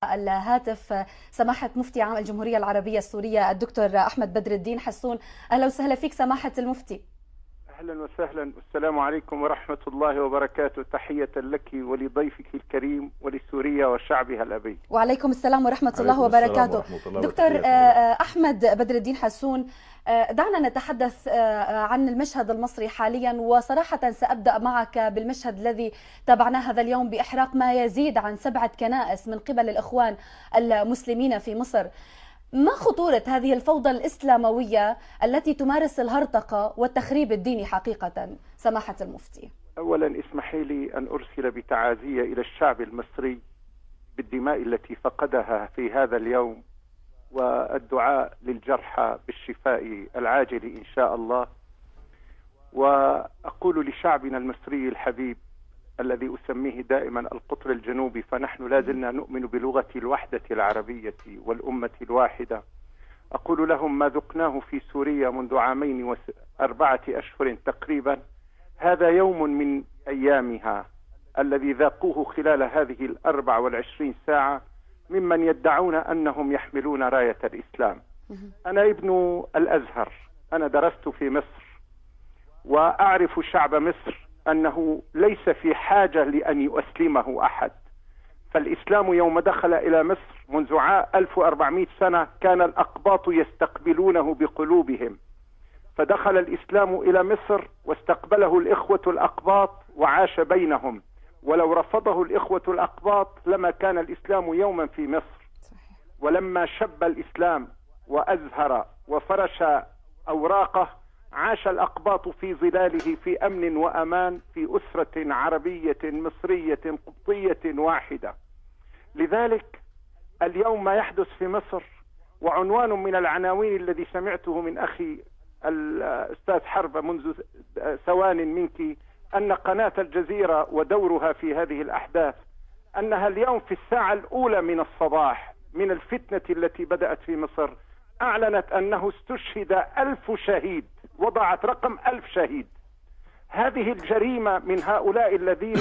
الهاتف سماحة مفتي عام الجمهورية العربية السورية الدكتور أحمد بدر الدين حسون. أهلا وسهلا فيك سماحة المفتي. أهلا وسهلا، والسلام عليكم ورحمة الله وبركاته. تحية لك ولضيفك الكريم ولسوريا وشعبها الأبي. وعليكم السلام ورحمة الله وبركاته. دكتور أحمد بدر الدين حسون، دعنا نتحدث عن المشهد المصري حاليا، وصراحة سأبدأ معك بالمشهد الذي تابعناه هذا اليوم بإحراق ما يزيد عن 7 كنائس من قبل الإخوان المسلمين في مصر. ما خطورة هذه الفوضى الإسلاموية التي تمارس الهرطقة والتخريب الديني حقيقة سماحة المفتي؟ أولا اسمحي لي أن أرسل بتعازية إلى الشعب المصري بالدماء التي فقدها في هذا اليوم، والدعاء للجرحى بالشفاء العاجل إن شاء الله. وأقول لشعبنا المصري الحبيب الذي أسميه دائما القطر الجنوبي، فنحن لا زلنا نؤمن بلغة الوحدة العربية والأمة الواحدة. أقول لهم: ما ذقناه في سوريا منذ 2 و4 أشهر تقريبا، هذا يوم من أيامها الذي ذاقوه خلال هذه 24 ساعة ممن يدعون أنهم يحملون راية الإسلام. أنا ابن الأزهر، أنا درست في مصر وأعرف شعب مصر أنه ليس في حاجة لأن يؤسلمه أحد. فالإسلام يوم دخل إلى مصر منذ 1400 سنة كان الأقباط يستقبلونه بقلوبهم، فدخل الإسلام إلى مصر واستقبله الإخوة الأقباط وعاش بينهم، ولو رفضه الإخوة الأقباط لما كان الإسلام يوما في مصر. ولما شب الإسلام وأزهر وفرش أوراقه عاش الأقباط في ظلاله في أمن وأمان في أسرة عربية مصرية قبطية واحدة. لذلك اليوم ما يحدث في مصر، وعنوان من العناوين الذي سمعته من أخي الأستاذ حرب منذ ثوان منك، أن قناة الجزيرة ودورها في هذه الأحداث أنها اليوم في الساعة الأولى من الصباح من الفتنة التي بدأت في مصر أعلنت أنه استشهد 1000 شهيد، وضعت رقم 1000 شهيد. هذه الجريمة من هؤلاء الذين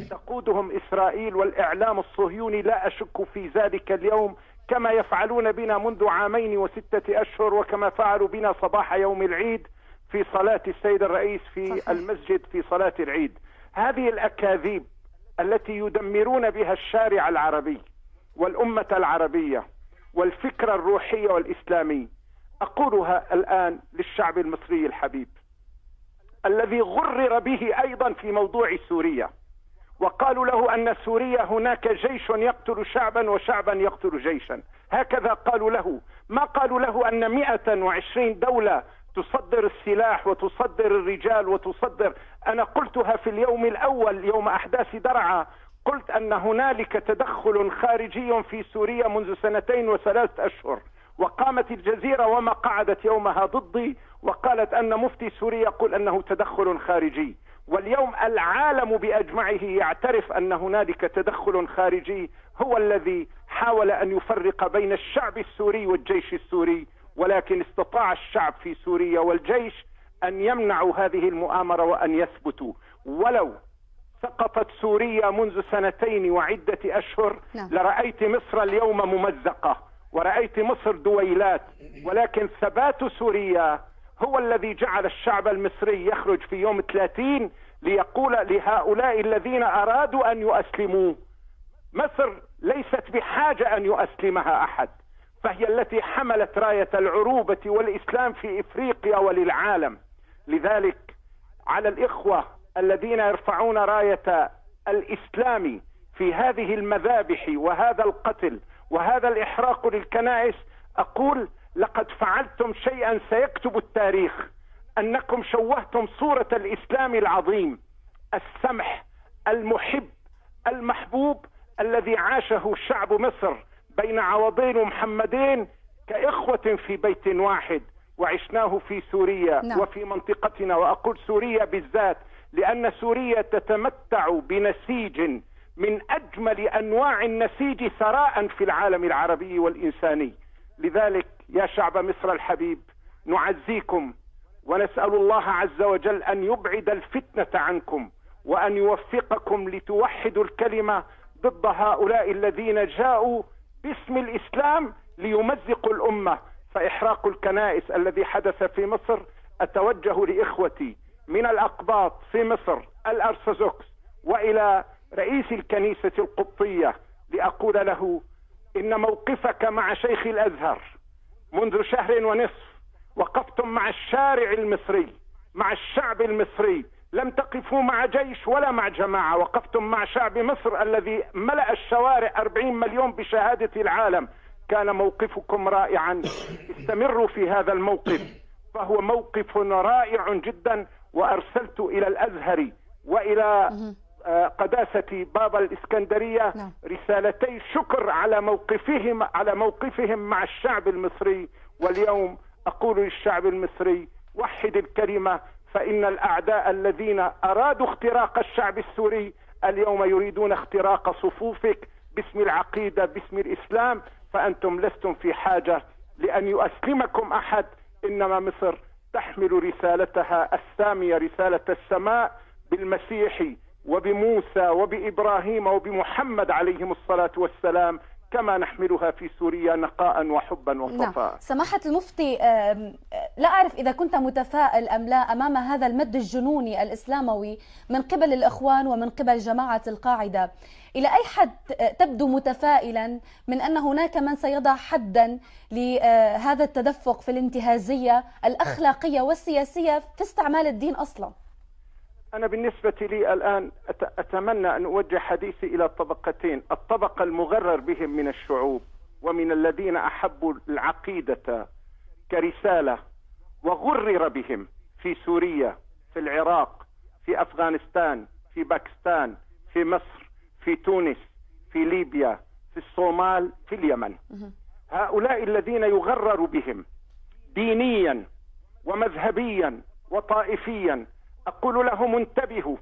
تقودهم إسرائيل والإعلام الصهيوني لا أشك في ذلك اليوم، كما يفعلون بنا منذ 2 و6 أشهر، وكما فعلوا بنا صباح يوم العيد في صلاة السيد الرئيس في المسجد في صلاة العيد. هذه الأكاذيب التي يدمرون بها الشارع العربي والأمة العربية والفكر الروحي والإسلامي، أقولها الآن للشعب المصري الحبيب الذي غرر به أيضا في موضوع سوريا، وقالوا له أن سوريا هناك جيش يقتل شعبا وشعبا يقتل جيشا، هكذا قالوا له. ما قالوا له أن 120 دولة تصدر السلاح وتصدر الرجال وتصدر. أنا قلتها في اليوم الأول يوم أحداث درعا، قلت أن هنالك تدخل خارجي في سوريا منذ 2 و3 أشهر، وقامت الجزيرة وما قعدت يومها ضدي وقالت أن مفتي سوريا يقول أنه تدخل خارجي. واليوم العالم بأجمعه يعترف أن هنالك تدخل خارجي هو الذي حاول أن يفرق بين الشعب السوري والجيش السوري، ولكن استطاع الشعب في سوريا والجيش أن يمنعوا هذه المؤامرة وأن يثبتوا. ولو سقطت سوريا منذ 2 وعدة أشهر لرأيت مصر اليوم ممزقة ورأيت مصر دويلات، ولكن ثبات سوريا هو الذي جعل الشعب المصري يخرج في يوم 30 ليقول لهؤلاء الذين أرادوا أن يؤسلموا: مصر ليست بحاجة أن يؤسلمها أحد، فهي التي حملت راية العروبة والإسلام في إفريقيا وللعالم. لذلك على الإخوة الذين يرفعون راية الإسلام في هذه المذابح وهذا القتل وهذا الإحراق للكنائس أقول: لقد فعلتم شيئا سيكتب التاريخ، أنكم شوهتم صورة الإسلام العظيم السمح المحب المحبوب الذي عاشه شعب مصر بين عوضين ومحمدين كإخوة في بيت واحد، وعشناه في سوريا وفي منطقتنا. وأقول سوريا بالذات لأن سوريا تتمتع بنسيج من أجمل أنواع النسيج ثراء في العالم العربي والإنساني. لذلك يا شعب مصر الحبيب نعزيكم ونسأل الله عز وجل أن يبعد الفتنة عنكم وأن يوفقكم لتوحدوا الكلمة ضد هؤلاء الذين جاءوا باسم الإسلام ليمزقوا الأمة. فإحراق الكنائس الذي حدث في مصر، أتوجه لإخوتي من الأقباط في مصر الأرثوذكس وإلى رئيس الكنيسة القبطية لأقول له إن موقفك مع شيخ الأزهر منذ شهر ونصف وقفتم مع الشارع المصري، مع الشعب المصري، لم تقفوا مع جيش ولا مع جماعة، وقفتم مع شعب مصر الذي ملأ الشوارع 40 مليون بشهادة العالم. كان موقفكم رائعا، استمروا في هذا الموقف، فهو موقف رائع جدا. وأرسلت إلى الأزهر وإلى قداسة بابا الإسكندرية رسالتي شكر على موقفهم مع الشعب المصري. واليوم أقول للشعب المصري وحد الكلمة، فإن الأعداء الذين أرادوا اختراق الشعب السوري اليوم يريدون اختراق صفوفك باسم العقيدة، باسم الإسلام. فأنتم لستم في حاجة لأن يؤسلمكم أحد، إنما مصر تحمل رسالتها السامية، رسالة السماء بالمسيح وبموسى وبإبراهيم وبمحمد عليهم الصلاة والسلام، كما نحملها في سوريا نقاء وحبا وصفاء. نعم. سماحة المفتي، لا أعرف إذا كنت متفائل أم لا أمام هذا المد الجنوني الإسلاموي من قبل الإخوان ومن قبل جماعة القاعدة. إلى أي حد تبدو متفائلا من أن هناك من سيضع حدا لهذا التدفق في الانتهازية الأخلاقية والسياسية في استعمال الدين أصلا؟ أنا بالنسبة لي الآن أتمنى أن أوجه حديثي إلى طبقتين: الطبقة المغرر بهم من الشعوب ومن الذين أحبوا العقيدة كرسالة وغرر بهم في سوريا، في العراق، في أفغانستان، في باكستان، في مصر، في تونس، في ليبيا، في الصومال، في اليمن. هؤلاء الذين يغرر بهم دينيا ومذهبيا وطائفيا، أقول لهم انتبهوا،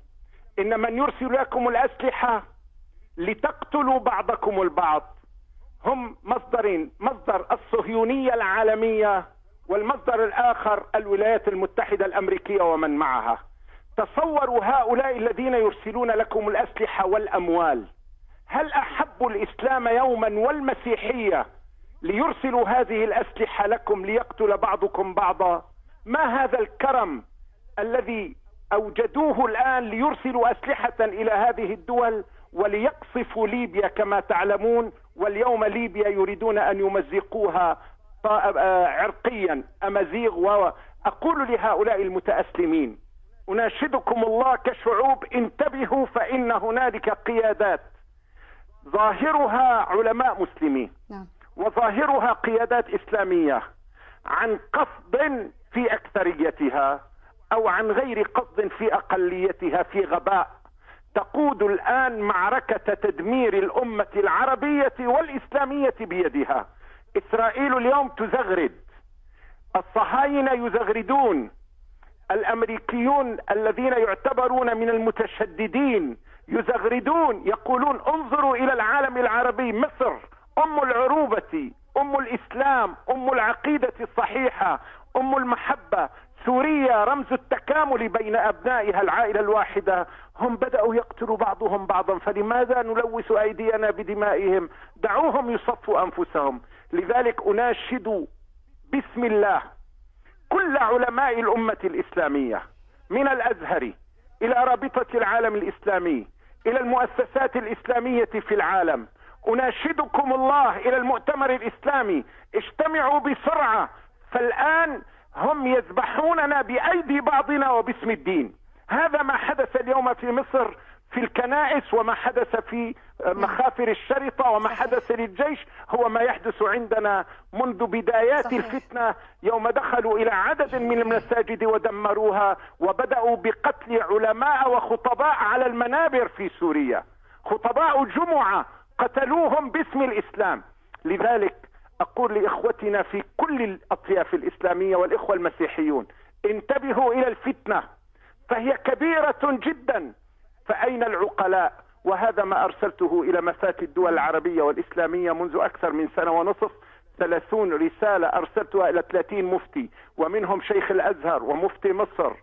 إن من يرسل لكم الأسلحة لتقتلوا بعضكم البعض هم مصدرين: مصدر الصهيونية العالمية، والمصدر الآخر الولايات المتحدة الأمريكية ومن معها. تصوروا هؤلاء الذين يرسلون لكم الأسلحة والأموال، هل أحبوا الإسلام يوما والمسيحية ليرسلوا هذه الأسلحة لكم ليقتل بعضكم بعضا؟ ما هذا الكرم الذي أوجدوه الآن ليرسلوا أسلحة إلى هذه الدول وليقصفوا ليبيا كما تعلمون؟ واليوم ليبيا يريدون أن يمزقوها عرقيا، أمازيغ. وأقول لهؤلاء المتأسلمين: أناشدكم الله كشعوب انتبهوا، فإن هنالك قيادات ظاهرها علماء مسلمين وظاهرها قيادات إسلامية عن قصد في أكثريتها أو عن غير قصد في أقليتها، في غباء، تقود الآن معركة تدمير الأمة العربية والإسلامية بيدها. إسرائيل اليوم تزغرد، الصهاينة يزغردون، الأمريكيون الذين يعتبرون من المتشددين يزغردون، يقولون انظروا إلى العالم العربي، مصر أم العروبة، أم الإسلام، أم العقيدة الصحيحة، أم المحبة، سوريا رمز التكامل بين أبنائها العائلة الواحدة. هم بدأوا يقتلوا بعضهم بعضا، فلماذا نلوث أيدينا بدمائهم؟ دعوهم يصفوا أنفسهم. لذلك أناشد بسم الله كل علماء الأمة الإسلامية، من الأزهر إلى رابطة العالم الإسلامي إلى المؤسسات الإسلامية في العالم، أناشدكم الله إلى المؤتمر الإسلامي: اجتمعوا بسرعة، فالآن هم يذبحوننا بأيدي بعضنا وباسم الدين. هذا ما حدث اليوم في مصر في الكنائس، وما حدث في مخافر الشرطة، وما حدث للجيش هو ما يحدث عندنا منذ بدايات الفتنة، يوم دخلوا إلى عدد من المساجد ودمروها، وبدأوا بقتل علماء وخطباء على المنابر في سوريا، خطباء جمعة قتلوهم باسم الإسلام. لذلك أقول لإخوتنا في كل الأطياف الإسلامية والإخوة المسيحيون: انتبهوا إلى الفتنة، فهي كبيرة جدا، فأين العقلاء؟ وهذا ما أرسلته إلى مفاتي الدول العربية والإسلامية منذ أكثر من سنة ونصف. 30 رسالة أرسلتها إلى 30 مفتي، ومنهم شيخ الأزهر ومفتي مصر،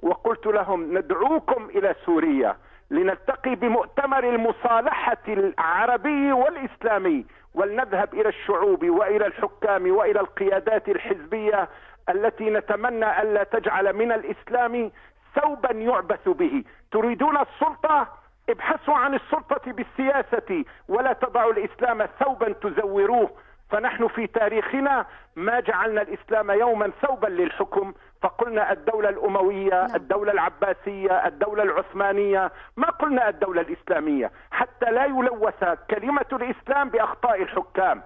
وقلت لهم: ندعوكم إلى سوريا لنلتقي بمؤتمر المصالحة العربي والإسلامي، ولنذهب إلى الشعوب وإلى الحكام وإلى القيادات الحزبية التي نتمنى ألا تجعل من الإسلام ثوبا يعبث به. تريدون السلطة؟ ابحثوا عن السلطة بالسياسة، ولا تضعوا الإسلام ثوبا تزوروه. فنحن في تاريخنا ما جعلنا الإسلام يوما ثوبا للحكم، فقلنا الدولة الأموية، الدولة العباسية، الدولة العثمانية، ما قلنا الدولة الإسلامية، حتى لا يلوث كلمة الإسلام بأخطاء الحكام.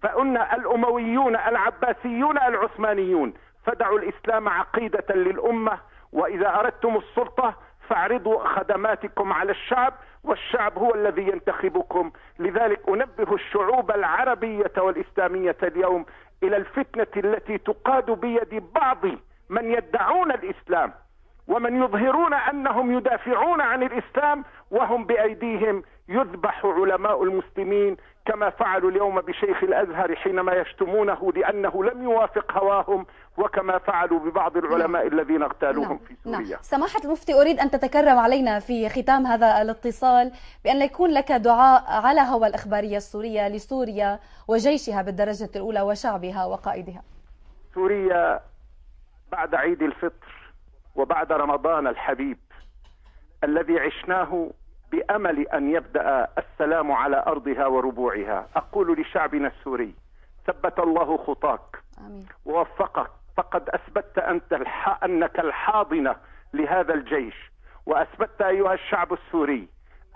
فقلنا الأمويون، العباسيون، العثمانيون. فدعوا الإسلام عقيدة للأمة، وإذا أردتم السلطة فاعرضوا خدماتكم على الشعب، والشعب هو الذي ينتخبكم. لذلك أنبه الشعوب العربية والإسلامية اليوم إلى الفتنة التي تقاد بيد بعض من يدعون الإسلام ومن يظهرون أنهم يدافعون عن الإسلام، وهم بأيديهم يذبح علماء المسلمين، كما فعلوا اليوم بشيخ الأزهر حينما يشتمونه لأنه لم يوافق هواهم، وكما فعلوا ببعض العلماء الذين اغتالوهم في سوريا. سماحة المفتي، أريد أن تتكرم علينا في ختام هذا الاتصال بأن يكون لك دعاء على هوى الإخبارية السورية لسوريا وجيشها بالدرجة الأولى وشعبها وقائدها. سوريا بعد عيد الفطر وبعد رمضان الحبيب الذي عشناه بأمل أن يبدأ السلام على أرضها وربوعها، أقول لشعبنا السوري: ثبت الله خطاك ووفقك، فقد أثبتت أنك الحاضنة لهذا الجيش، وأثبتت أيها الشعب السوري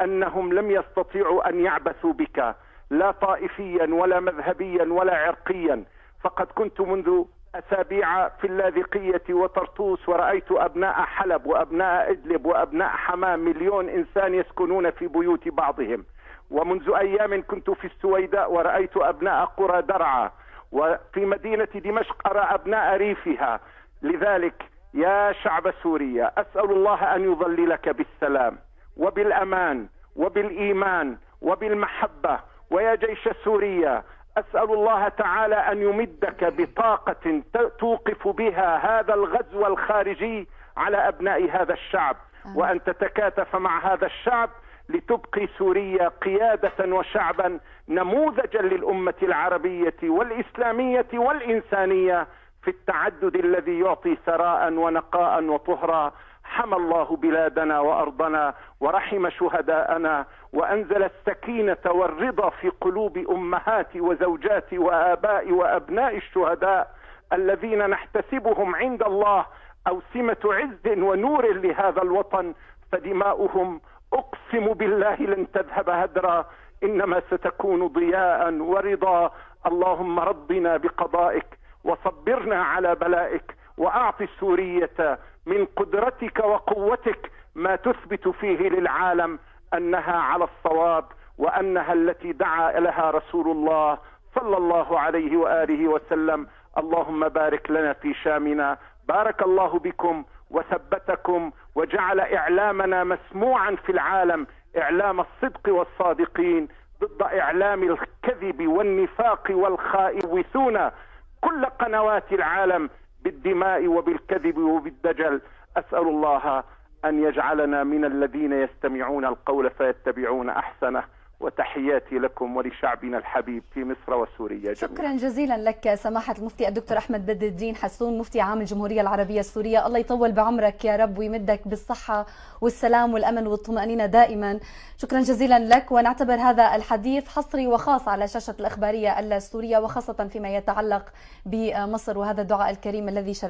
أنهم لم يستطيعوا أن يعبثوا بك لا طائفيا ولا مذهبيا ولا عرقيا. فقد كنت منذ أسابيع في اللاذقية وطرطوس، ورأيت أبناء حلب وأبناء إدلب وأبناء حمام، 1,000,000 إنسان يسكنون في بيوت بعضهم. ومنذ أيام كنت في السويداء ورأيت أبناء قرى درعا، وفي مدينة دمشق أرى أبناء ريفها. لذلك يا شعب سوريا، أسأل الله أن يظللك بالسلام وبالأمان وبالإيمان وبالمحبة. ويا جيش سوريا، أسأل الله تعالى أن يمدك بطاقة توقف بها هذا الغزو الخارجي على أبناء هذا الشعب، وأن تتكاتف مع هذا الشعب لتبقي سوريا قيادة وشعبا نموذجا للأمة العربية والإسلامية والإنسانية في التعدد الذي يعطي ثراء ونقاء وطهرا. حمى الله بلادنا وأرضنا ورحم شهداءنا، وأنزل السكينة والرضا في قلوب أمهات وزوجات وآباء وأبناء الشهداء الذين نحتسبهم عند الله أوسمة عز ونور لهذا الوطن، فدماؤهم أقسم بالله لن تذهب هدرا، إنما ستكون ضياء ورضا. اللهم رضنا بقضائك وصبرنا على بلائك، وأعط السورية من قدرتك وقوتك ما تثبت فيه للعالم أنها على الصواب، وأنها التي دعا لها رسول الله صلى الله عليه وآله وسلم. اللهم بارك لنا في شامنا، بارك الله بكم وثبتكم وجعل إعلامنا مسموعا في العالم، إعلام الصدق والصادقين ضد إعلام الكذب والنفاق والخائوثون كل قنوات العالم بالدماء وبالكذب وبالدجل. أسأل الله أن يجعلنا من الذين يستمعون القول فيتبعون أحسنه. وتحياتي لكم ولشعبنا الحبيب في مصر وسوريا جميعا. شكرا جزيلا لك سماحة المفتي الدكتور أحمد بدر الدين حسون، مفتي عام الجمهورية العربية السورية. الله يطول بعمرك يا رب ويمدك بالصحة والسلام والأمن والطمأنينة دائما. شكرا جزيلا لك، ونعتبر هذا الحديث حصري وخاص على شاشة الإخبارية السورية، وخاصة فيما يتعلق بمصر، وهذا الدعاء الكريم الذي